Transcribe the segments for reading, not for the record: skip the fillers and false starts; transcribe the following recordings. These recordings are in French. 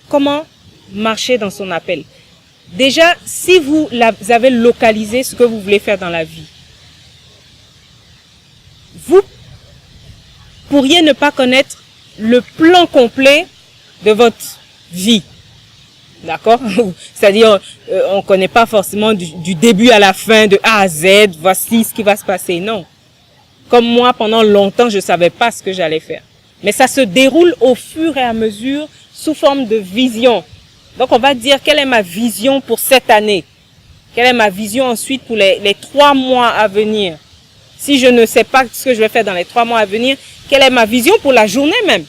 comment marcher dans son appel? Déjà, si vous avez localisé ce que vous voulez faire dans la vie, vous pourriez ne pas connaître le plan complet de votre vie. D'accord? C'est-à-dire, on ne connaît pas forcément du début à la fin, de A à Z, voici ce qui va se passer. Non. Comme moi, pendant longtemps, je ne savais pas ce que j'allais faire. Mais ça se déroule au fur et à mesure sous forme de vision. Donc, on va dire quelle est ma vision pour cette année. Quelle est ma vision ensuite pour les 3 mois à venir. Si je ne sais pas ce que je vais faire dans les 3 mois à venir, quelle est ma vision pour la journée même.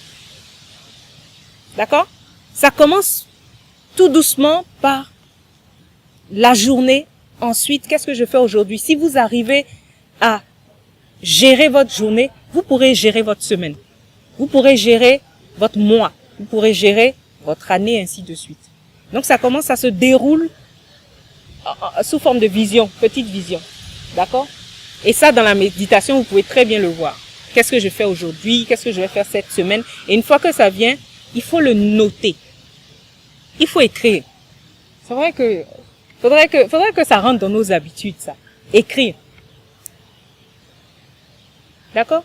D'accord? Ça commence tout doucement par la journée. Ensuite, qu'est-ce que je fais aujourd'hui? Si vous arrivez à gérer votre journée, vous pourrez gérer votre semaine. Vous pourrez gérer votre mois. Vous pourrez gérer votre année, ainsi de suite. Donc, ça commence, ça se déroule sous forme de vision, petite vision. D'accord? Et ça, dans la méditation, vous pouvez très bien le voir. Qu'est-ce que je fais aujourd'hui? Qu'est-ce que je vais faire cette semaine? Et une fois que ça vient, il faut le noter. Il faut écrire. C'est vrai que faudrait que ça rentre dans nos habitudes, ça. Écrire. D'accord?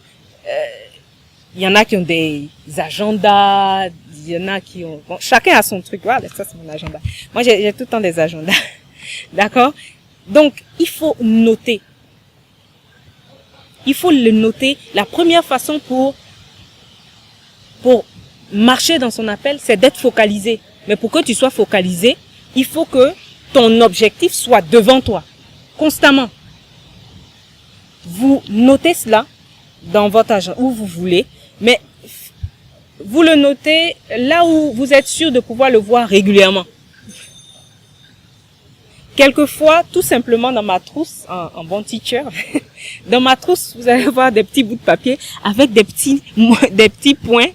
Il y en a qui ont des agendas, il y en a qui ont... Bon, chacun a son truc. Voilà, ça c'est mon agenda. Moi, j'ai tout le temps des agendas. D'accord? Donc, il faut noter. Il faut le noter. La première façon pour marcher dans son appel, c'est d'être focalisé. Mais pour que tu sois focalisé, il faut que ton objectif soit devant toi, constamment. Vous notez cela dans votre agenda, où vous voulez, mais vous le notez là où vous êtes sûr de pouvoir le voir régulièrement. Quelquefois, tout simplement dans ma trousse, en bon teacher, dans ma trousse, vous allez voir des petits bouts de papier avec des petits points,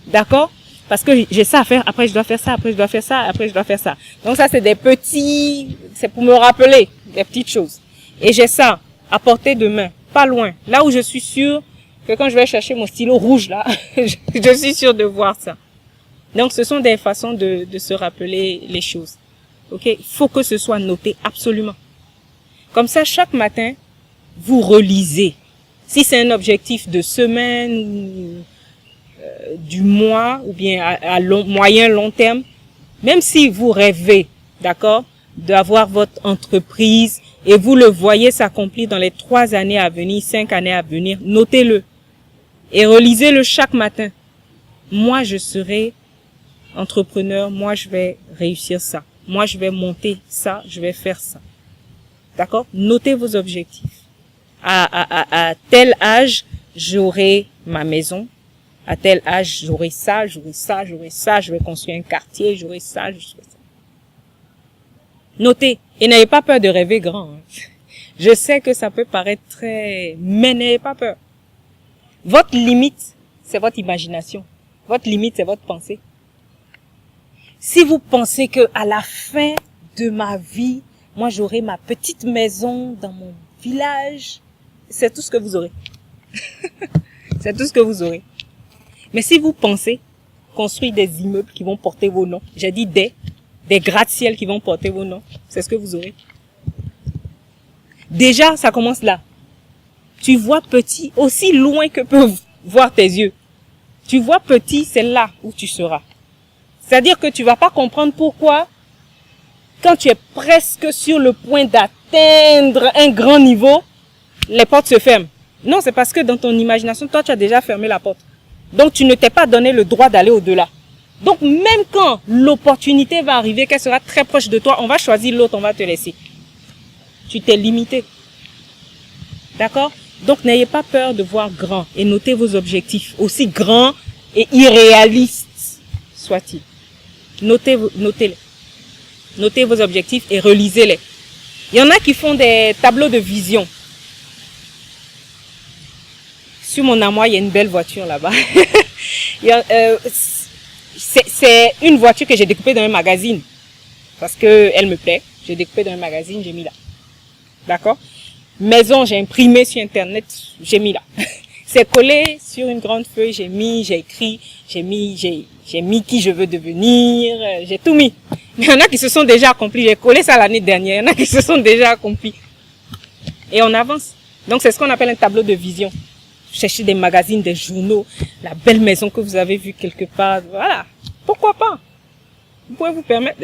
d'accord? Parce que j'ai ça à faire, après je dois faire ça, après je dois faire ça, après je dois faire ça. Donc ça, c'est des petits, c'est pour me rappeler des petites choses. Et j'ai ça à portée de main, pas loin, là où je suis sûre que quand je vais chercher mon stylo rouge là, je suis sûre de voir ça. Donc ce sont des façons de se rappeler les choses. Ok, il faut que ce soit noté absolument. Comme ça, chaque matin, vous relisez. Si c'est un objectif de semaine, du mois, ou bien à moyen, long terme, même si vous rêvez, d'accord, d'avoir votre entreprise et vous le voyez s'accomplir dans les 3 années à venir, 5 années à venir, notez-le et relisez-le chaque matin. Moi, je serai entrepreneur, moi, je vais réussir ça. Moi, je vais monter ça, je vais faire ça. D'accord? Notez vos objectifs. À tel âge, j'aurai ma maison. À tel âge, j'aurai ça, j'aurai ça, j'aurai ça. Je vais construire un quartier, j'aurai ça, j'aurai ça. Notez. Et n'ayez pas peur de rêver grand. Je sais que ça peut paraître très... Mais n'ayez pas peur. Votre limite, c'est votre imagination. Votre limite, c'est votre pensée. Si vous pensez que à la fin de ma vie, moi j'aurai ma petite maison dans mon village, c'est tout ce que vous aurez. C'est tout ce que vous aurez. Mais si vous pensez construire des immeubles qui vont porter vos noms, j'ai dit des gratte-ciel qui vont porter vos noms, c'est ce que vous aurez. Déjà, ça commence là. Tu vois petit, aussi loin que peuvent voir tes yeux. Tu vois petit, c'est là où tu seras. C'est-à-dire que tu vas pas comprendre pourquoi, quand tu es presque sur le point d'atteindre un grand niveau, les portes se ferment. Non, c'est parce que dans ton imagination, toi, tu as déjà fermé la porte. Donc, tu ne t'es pas donné le droit d'aller au-delà. Donc, même quand l'opportunité va arriver, qu'elle sera très proche de toi, on va choisir l'autre, on va te laisser. Tu t'es limité. D'accord? Donc, n'ayez pas peur de voir grand et notez vos objectifs, aussi grands et irréalistes soient-ils. Notez-les. Notez vos objectifs et relisez-les. Il y en a qui font des tableaux de vision. Sur mon armoire, il y a une belle voiture là-bas. C'est une voiture que j'ai découpée dans un magazine. Parce que elle me plaît. J'ai découpé dans un magazine, j'ai mis là. D'accord? Maison, j'ai imprimé sur Internet, j'ai mis là. C'est collé sur une grande feuille, j'ai mis, j'ai écrit, j'ai J'ai mis qui je veux devenir, j'ai tout mis. Mais il y en a qui se sont déjà accomplis. J'ai collé ça l'année dernière. Il y en a qui se sont déjà accomplis. Et on avance. Donc c'est ce qu'on appelle un tableau de vision. Cherchez des magazines, des journaux, la belle maison que vous avez vue quelque part. Voilà. Pourquoi pas? Vous pouvez vous permettre.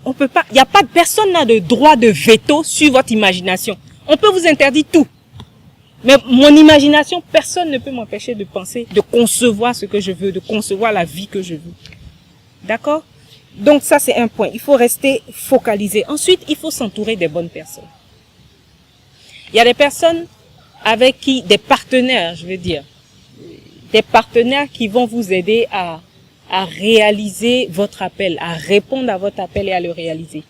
On peut pas. Il n'y a pas de personne n'a de droit de veto sur votre imagination. On peut vous interdire tout. Mais mon imagination, personne ne peut m'empêcher de penser, de concevoir ce que je veux, de concevoir la vie que je veux. D'accord? Donc ça, c'est un point. Il faut rester focalisé. Ensuite, il faut s'entourer des bonnes personnes. Il y a des personnes avec qui, des partenaires, je veux dire, des partenaires qui vont vous aider à réaliser votre appel, à répondre à votre appel et à le réaliser.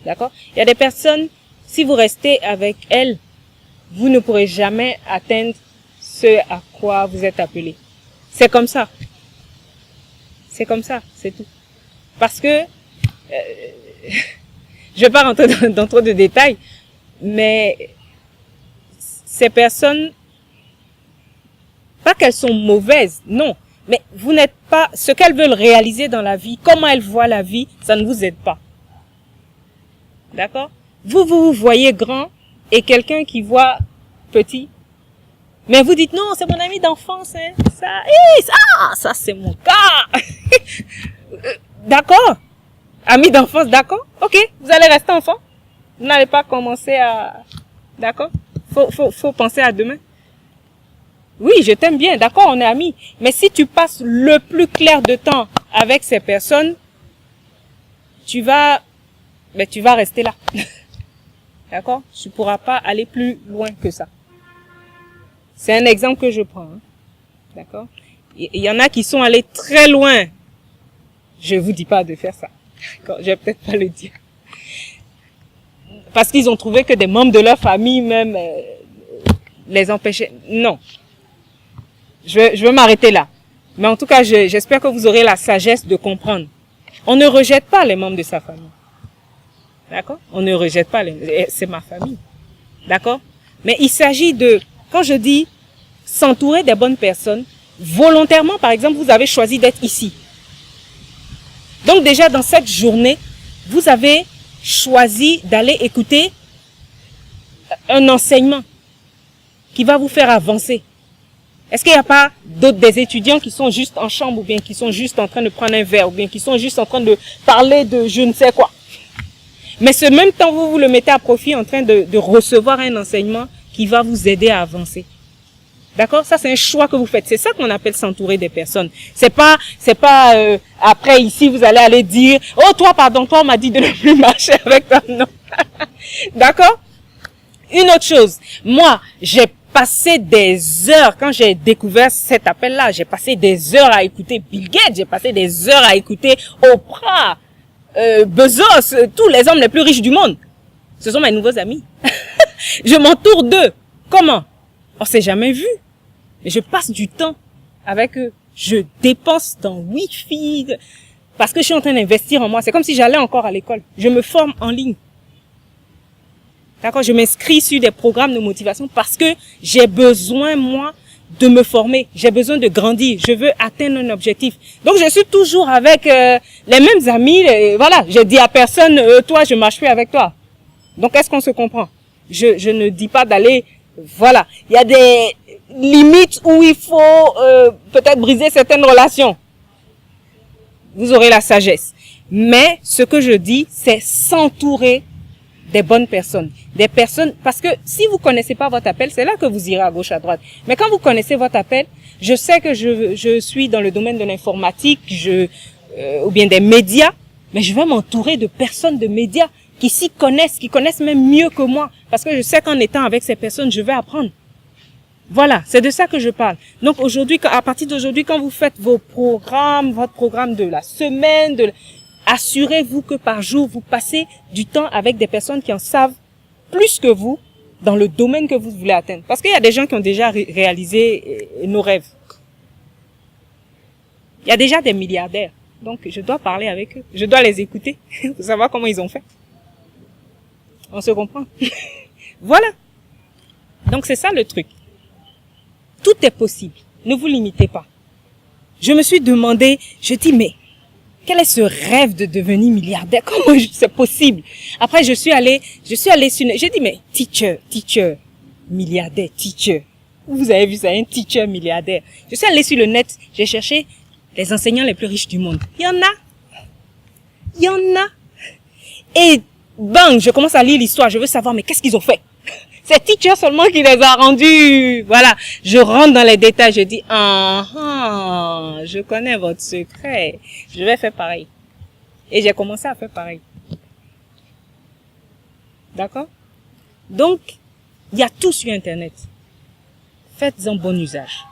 D'accord? Il y a des personnes, si vous restez avec elles, vous ne pourrez jamais atteindre ce à quoi vous êtes appelé. C'est comme ça. C'est comme ça, c'est tout. Parce que, je vais pas rentrer dans trop de détails, mais ces personnes, pas qu'elles sont mauvaises, non. Mais vous n'êtes pas, ce qu'elles veulent réaliser dans la vie, comment elles voient la vie, ça ne vous aide pas. D'accord? Vous voyez grand et quelqu'un qui voit petit. Mais vous dites, non, c'est mon ami d'enfance, hein. Ça, c'est mon cas. D'accord? Ami d'enfance, d'accord? Ok, vous allez rester enfant. Vous n'allez pas commencer à, d'accord? Faut penser à demain. Oui, je t'aime bien, d'accord, on est amis. Mais si tu passes le plus clair de temps avec ces personnes, tu vas rester là. D'accord? Tu pourras pas aller plus loin que ça. C'est un exemple que je prends. Hein. D'accord? Il y en a qui sont allés très loin. Je vous dis pas de faire ça. D'accord? Je vais peut-être pas le dire. Parce qu'ils ont trouvé que des membres de leur famille même les empêchaient. Non. Je vais m'arrêter là. Mais en tout cas, j'espère que vous aurez la sagesse de comprendre. On ne rejette pas les membres de sa famille. D'accord? On ne rejette pas c'est ma famille. D'accord? Mais il s'agit de, quand je dis s'entourer des bonnes personnes, volontairement, par exemple, vous avez choisi d'être ici. Donc déjà, dans cette journée, vous avez choisi d'aller écouter un enseignement qui va vous faire avancer. Est-ce qu'il n'y a pas des étudiants qui sont juste en chambre ou bien qui sont juste en train de prendre un verre ou bien qui sont juste en train de parler de je ne sais quoi? Mais ce même temps, vous le mettez à profit en train de recevoir un enseignement qui va vous aider à avancer. D'accord? Ça, c'est un choix que vous faites. C'est ça qu'on appelle s'entourer des personnes. C'est pas après ici, vous allez aller dire, oh, toi, pardon, toi, on m'a dit de ne plus marcher avec toi. Non. D'accord? Une autre chose. Moi, j'ai passé des heures, quand j'ai découvert cet appel-là, j'ai passé des heures à écouter Bill Gates, j'ai passé des heures à écouter Oprah, Bezos, tous les hommes les plus riches du monde. Ce sont mes nouveaux amis. Je m'entoure d'eux. Comment? On s'est jamais vu. Mais je passe du temps avec eux. Je dépense dans Wi-Fi parce que je suis en train d'investir en moi. C'est comme si j'allais encore à l'école. Je me forme en ligne. D'accord? Je m'inscris sur des programmes de motivation parce que j'ai besoin, moi, de me former. J'ai besoin de grandir. Je veux atteindre un objectif. Donc, je suis toujours avec les mêmes amis. Voilà. Je dis à personne, toi, je marche plus avec toi. Donc, est-ce qu'on se comprend? Je ne dis pas d'aller... Voilà. Il y a des limites où il faut peut-être briser certaines relations. Vous aurez la sagesse. Mais ce que je dis, c'est s'entourer des bonnes personnes. Des personnes, parce que si vous connaissez pas votre appel, c'est là que vous irez à gauche, à droite. Mais quand vous connaissez votre appel, je sais que je suis dans le domaine de l'informatique, ou bien des médias, mais je vais m'entourer de personnes de médias qui s'y connaissent, qui connaissent même mieux que moi. Parce que je sais qu'en étant avec ces personnes, je vais apprendre. Voilà, c'est de ça que je parle. Donc aujourd'hui, à partir d'aujourd'hui, quand vous faites vos programmes, votre programme de la semaine, assurez-vous que par jour, vous passez du temps avec des personnes qui en savent plus que vous dans le domaine que vous voulez atteindre. Parce qu'il y a des gens qui ont déjà réalisé nos rêves. Il y a déjà des milliardaires. Donc, je dois parler avec eux. Je dois les écouter pour savoir comment ils ont fait. On se comprend. Voilà. Donc, c'est ça le truc. Tout est possible. Ne vous limitez pas. je me suis demandé, je dis, mais quel est ce rêve de devenir milliardaire? Comment c'est possible? Après, je suis allée sur, j'ai dit, mais teacher, milliardaire, teacher. Vous avez vu ça, un teacher milliardaire. Je suis allée sur le net, j'ai cherché les enseignants les plus riches du monde. Il y en a. Et bang, je commence à lire l'histoire, je veux savoir, mais qu'est-ce qu'ils ont fait? C'est teacher seulement qui les a rendus. Voilà, je rentre dans les détails, je dis, je connais votre secret, je vais faire pareil. Et j'ai commencé à faire pareil. D'accord? Donc, il y a tout sur Internet. Faites-en bon usage.